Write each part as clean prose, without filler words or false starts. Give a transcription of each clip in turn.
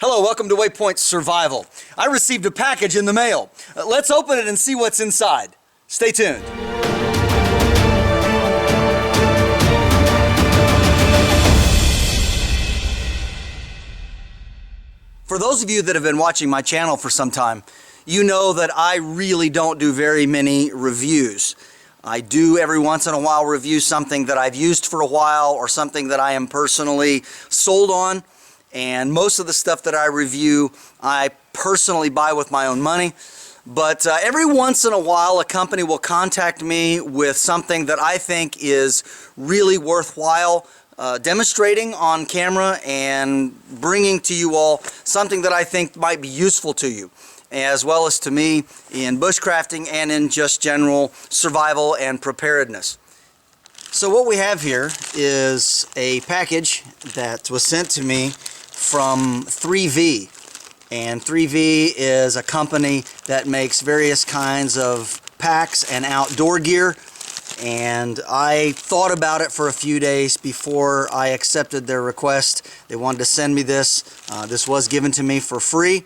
Hello, welcome to Waypoint Survival. I received a package in the mail. Let's open it and see what's inside. Stay tuned. For those of you that have been watching my channel for some time, you know that I really don't do very many reviews. I do every once in a while review something that I've used for a while or something that I am personally sold on. And most of the stuff that I review, I personally buy with my own money. But every once in a while, a company will contact me with something that I think is really worthwhile demonstrating on camera and bringing to you all something that I think might be useful to you, as well as to me in bushcrafting and in just general survival and preparedness. So what we have here is a package that was sent to me from 3V, and 3V is a company that makes various kinds of packs and outdoor gear, and I thought about it for a few days before I accepted their request. They wanted to send me this. This was given to me for free,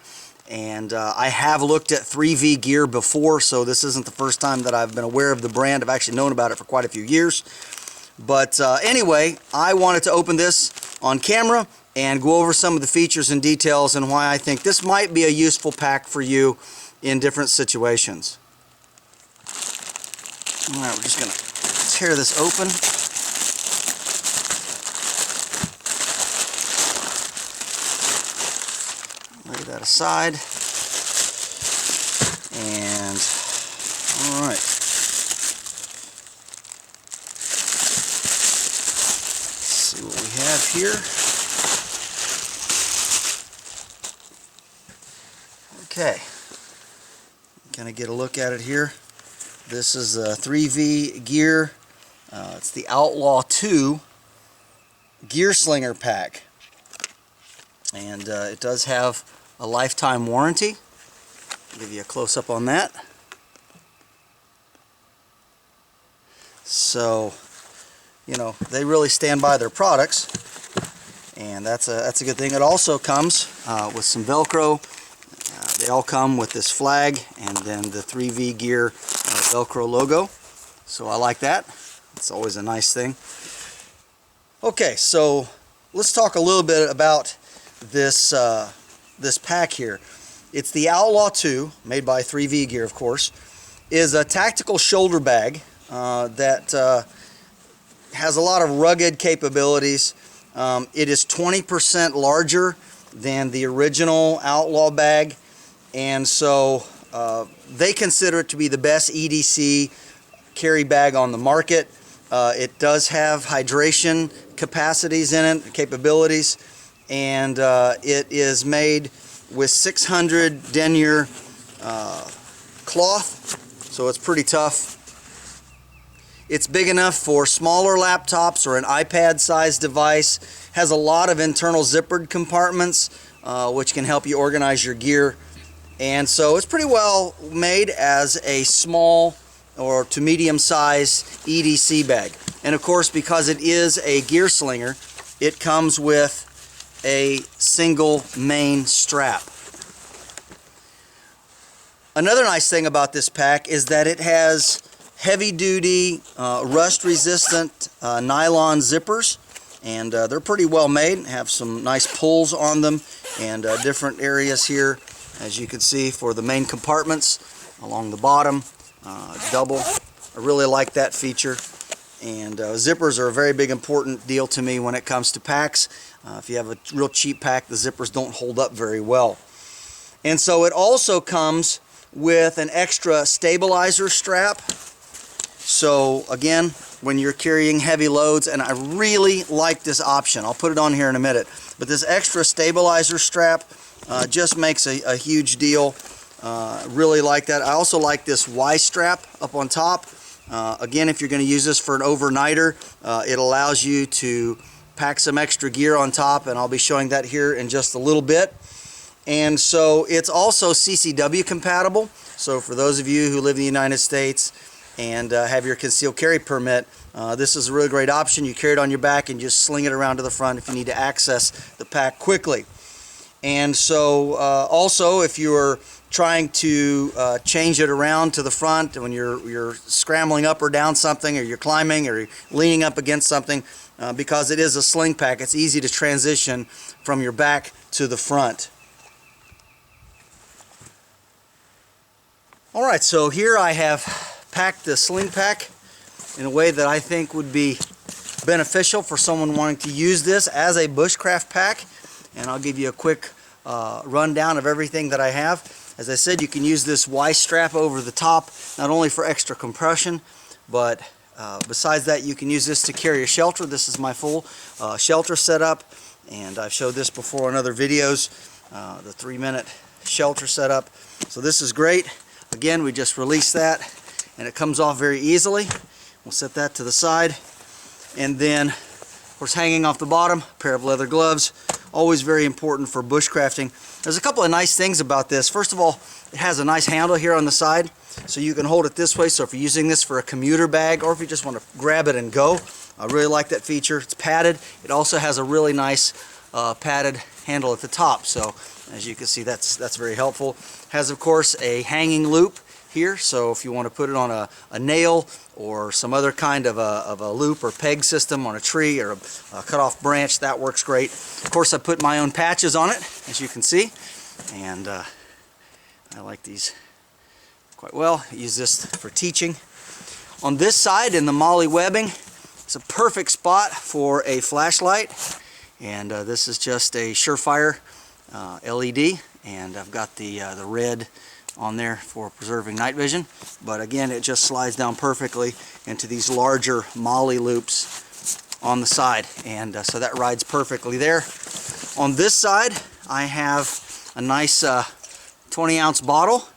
and I have looked at 3V gear before, so this isn't the first time that I've been aware of the brand. I've actually known about it for quite a few years. But anyway, I wanted to open this on camera and go over some of the features and details and why I think this might be a useful pack for you in different situations. Alright, we're just going to tear this open. Lay that aside. And, alright. Let's see what we have here. Okay, kind of get a look at it here. This is a 3V gear. It's the Outlaw II Gear Slinger pack, and it does have a lifetime warranty. I'll give you a close-up on that. So, you know, they really stand by their products, and that's a good thing. It also comes with some Velcro. They all come with this flag and then the 3V Gear Velcro logo. So I like that. It's always a nice thing. Okay, so let's talk a little bit about this, this pack here. It's the Outlaw II, made by 3V Gear, of course. Is a tactical shoulder bag that has a lot of rugged capabilities. It is 20% larger than the original Outlaw bag. And so they consider it to be the best EDC carry bag on the market. It does have hydration capacities in it, capabilities, and it is made with 600 denier cloth, so it's pretty tough. It's big enough for smaller laptops or an iPad-sized device. Has a lot of internal zippered compartments, which can help you organize your gear. And so it's pretty well made as a small or to medium-sized EDC bag. And of course, because it is a gear slinger, it comes with a single main strap. Another nice thing about this pack is that it has heavy-duty, rust-resistant nylon zippers, and they're pretty well made. Have some nice pulls on them, and different areas here, as you can see, for the main compartments along the bottom, double. I really like that feature. And zippers are a very big important deal to me when it comes to packs. If you have a real cheap pack, the zippers don't hold up very well. And so it also comes with an extra stabilizer strap. So again, when you're carrying heavy loads, and I really like this option. I'll put it on here in a minute. But this extra stabilizer strap just makes a huge deal. Really like that. I also like this Y strap up on top. Again, if you're going to use this for an overnighter, it allows you to pack some extra gear on top, and I'll be showing that here in just a little bit. And so it's also CCW compatible. So for those of you who live in the United States and have your concealed carry permit, this is a really great option. You carry it on your back and just sling it around to the front if you need to access the pack quickly. And so also if you're trying to change it around to the front when you're scrambling up or down something, or you're climbing or you're leaning up against something, because it is a sling pack, it's easy to transition from your back to the front. Alright, so here I have packed the sling pack in a way that I think would be beneficial for someone wanting to use this as a bushcraft pack, and I'll give you a quick rundown of everything that I have. As I said, you can use this Y strap over the top, not only for extra compression, but besides that, you can use this to carry a shelter. This is my full shelter setup, and I've showed this before in other videos, the 3-minute shelter setup. So this is great. Again, we just release that and it comes off very easily. We'll set that to the side, and then of course hanging off the bottom, a pair of leather gloves, always very important for bushcrafting. There's a couple of nice things about this. First of all, it has a nice handle here on the side, so you can hold it this way. So if you're using this for a commuter bag, or if you just want to grab it and go, I really like that feature. It's padded. It also has a really nice padded handle at the top, so as you can see, that's very helpful. Has of course a hanging loop here, so if you want to put it on a nail or some other kind of a loop or peg system on a tree or a cut off branch, that works great. Of course, I put my own patches on it, as you can see, and I like these quite well. I use this for teaching. On this side, in the MOLLE webbing, it's a perfect spot for a flashlight, and this is just a Surefire LED, and I've got the red on there for preserving night vision, but again, it just slides down perfectly into these larger MOLLE loops on the side, and so that rides perfectly there. On this side, I have a nice 20-ounce bottle,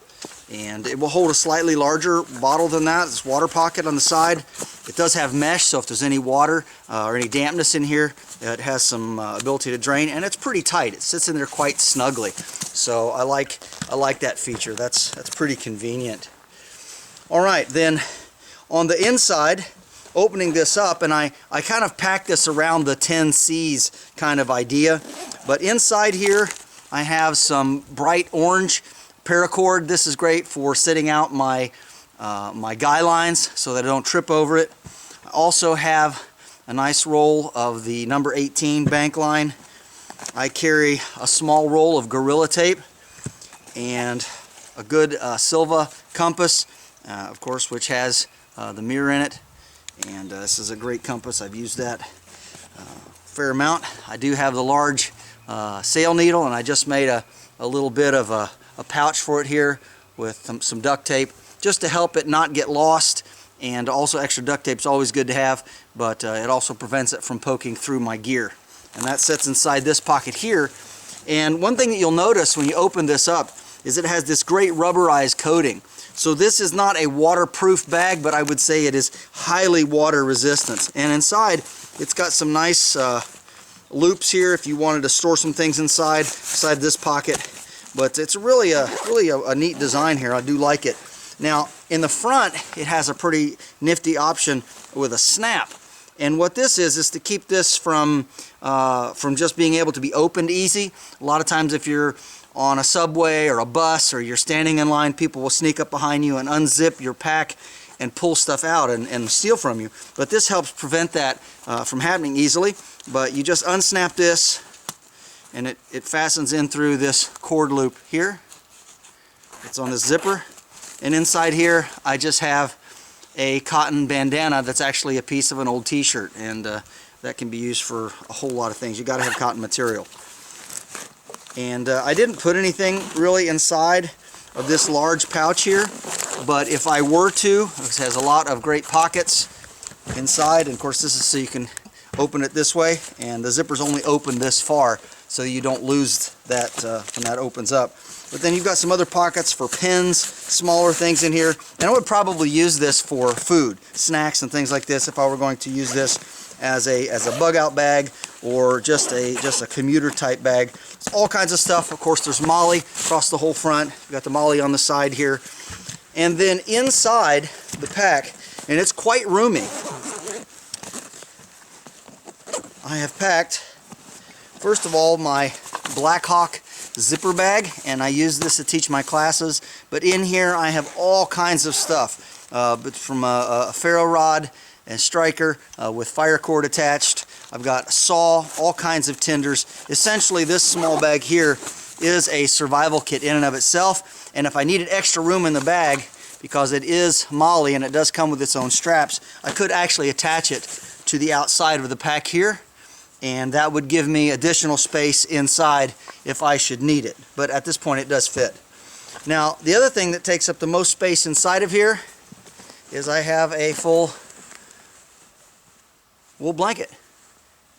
and it will hold a slightly larger bottle than that. It's water pocket on the side. It does have mesh, so if there's any water or any dampness in here, it has some ability to drain, and it's pretty tight. It sits in there quite snugly, so I like that feature. That's pretty convenient. All right, then on the inside, opening this up, and I kind of packed this around the 10 C's kind of idea, but inside here I have some bright orange paracord. This is great for sitting out my my guy lines so that I don't trip over it. I also have a nice roll of the number 18 bank line. I carry a small roll of Gorilla Tape and a good Silva compass, of course, which has the mirror in it, and this is a great compass. I've used that a fair amount. I do have the large sail needle, and I just made a little bit of a pouch for it here with some duct tape, just to help it not get lost. And also, extra duct tape is always good to have, but it also prevents it from poking through my gear. And that sits inside this pocket here. And one thing that you'll notice when you open this up is it has this great rubberized coating. So this is not a waterproof bag, but I would say it is highly water resistant. And inside, it's got some nice loops here if you wanted to store some things inside this pocket. But it's really a neat design here. I do like it. Now, in the front, it has a pretty nifty option with a snap. And what this is to keep this from just being able to be opened easy. A lot of times if you're on a subway or a bus or you're standing in line, people will sneak up behind you and unzip your pack and pull stuff out and steal from you. But this helps prevent that from happening easily. But you just unsnap this, and it fastens in through this cord loop here. It's on this zipper. And inside here, I just have a cotton bandana that's actually a piece of an old t-shirt, and that can be used for a whole lot of things. You got to have cotton material. And I didn't put anything really inside of this large pouch here, but if I were to, it has a lot of great pockets inside, and of course this is so you can open it this way, and the zipper's only open this far, so you don't lose that when that opens up. But then you've got some other pockets for pens, smaller things in here, and I would probably use this for food, snacks and things like this if I were going to use this as a bug out bag or just a commuter type bag. It's all kinds of stuff. Of course, there's MOLLE across the whole front. You've got the MOLLE on the side here. And then inside the pack, and it's quite roomy, I have packed, first of all, my Blackhawk zipper bag, and I use this to teach my classes. But in here I have all kinds of stuff, but from a ferro rod and striker with fire cord attached. I've got a saw, all kinds of tinders. Essentially, this small bag here is a survival kit in and of itself, and if I needed extra room in the bag, because it is moly and it does come with its own straps, I could actually attach it to the outside of the pack here, and that would give me additional space inside if I should need it. But at this point it does fit. Now the other thing that takes up the most space inside of here is I have a full wool blanket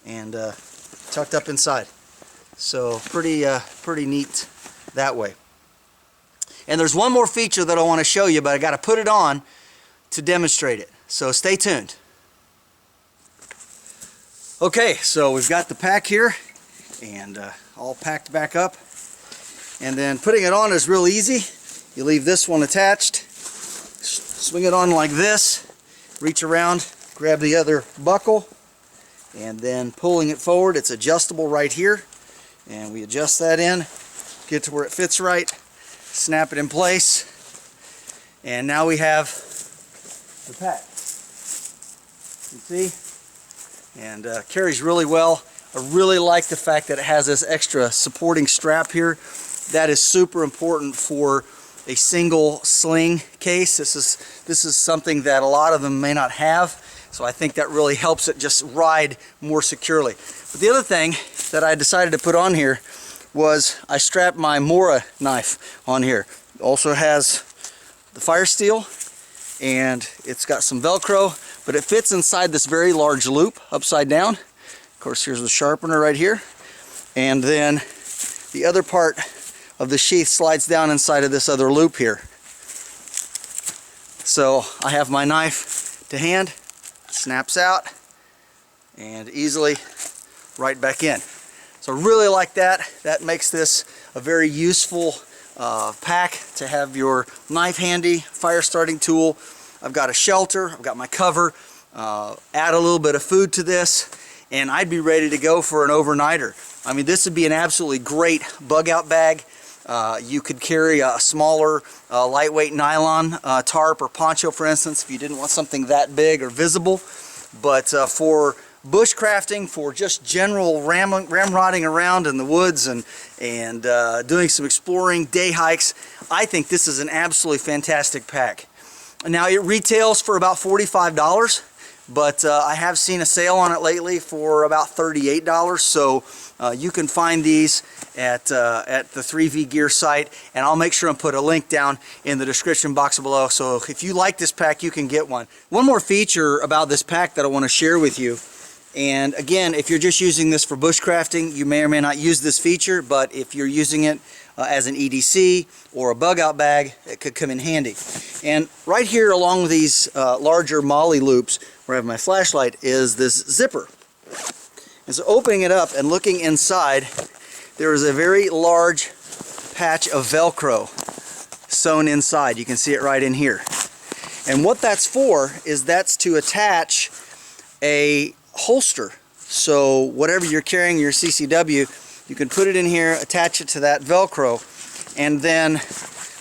and tucked up inside. So pretty neat that way. And there's one more feature that I want to show you, but I got to put it on to demonstrate it. So stay tuned. Okay, so we've got the pack here and all packed back up. And then putting it on is real easy. You leave this one attached, swing it on like this, reach around, grab the other buckle, and then pulling it forward. It's adjustable right here, and we adjust that in, get to where it fits right, snap it in place, and now we have the pack. You see? And carries really well. I really like the fact that it has this extra supporting strap here. That is super important for a single sling case. This is something that a lot of them may not have, so I think that really helps it just ride more securely. But the other thing that I decided to put on here was I strapped my Mora knife on here. It also has the fire steel, and it's got some Velcro, but it fits inside this very large loop upside down. Of course, here's the sharpener right here, and then the other part of the sheath slides down inside of this other loop here. So I have my knife to hand, snaps out, and easily right back in. So I really like that. That makes this a very useful pack to have your knife handy, fire starting tool. I've got a shelter, I've got my cover, add a little bit of food to this, and I'd be ready to go for an overnighter. I mean, this would be an absolutely great bug out bag. You could carry a smaller lightweight nylon tarp or poncho, for instance, if you didn't want something that big or visible. But for bushcrafting, for just general ramrodding around in the woods and doing some exploring, day hikes, I think this is an absolutely fantastic pack. Now it retails for about $45, but I have seen a sale on it lately for about $38, so you can find these at the 3V Gear site, and I'll make sure and put a link down in the description box below, so if you like this pack, you can get one. One more feature about this pack that I want to share with you, and again, if you're just using this for bushcrafting, you may or may not use this feature, but if you're using it as an EDC or a bug out bag, it could come in handy. And right here along these larger moly loops where I have my flashlight is this zipper. And so opening it up and looking inside, there is a very large patch of Velcro sewn inside. You can see it right in here. And what that's for is that's to attach a holster. So whatever you're carrying, your CCW, you can put it in here, attach it to that Velcro, and then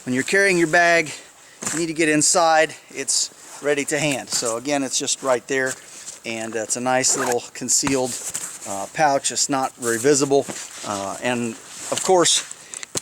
when you're carrying your bag, you need to get inside, it's ready to hand. So again, it's just right there, and it's a nice little concealed pouch. It's not very visible, and of course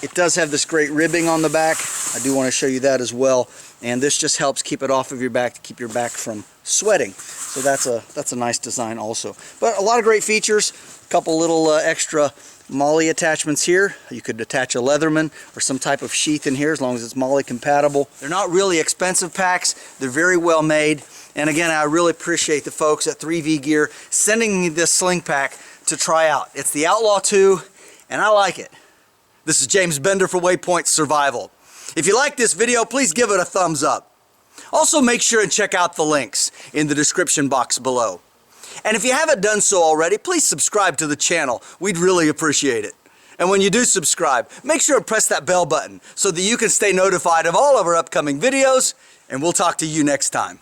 it does have this great ribbing on the back. I do want to show you that as well, and this just helps keep it off of your back to keep your back from sweating. So that's a nice design also. But a lot of great features, a couple little extra moly attachments here. You could attach a Leatherman or some type of sheath in here as long as it's moly compatible. They're not really expensive packs, they're very well made, and again, I really appreciate the folks at 3V Gear sending me this sling pack to try out. It's the Outlaw II, and I like it. This is James Bender for Waypoint Survival. If you like this video, please give it a thumbs up. Also, make sure and check out the links in the description box below. And if you haven't done so already, please subscribe to the channel. We'd really appreciate it. And when you do subscribe, make sure to press that bell button so that you can stay notified of all of our upcoming videos, and we'll talk to you next time.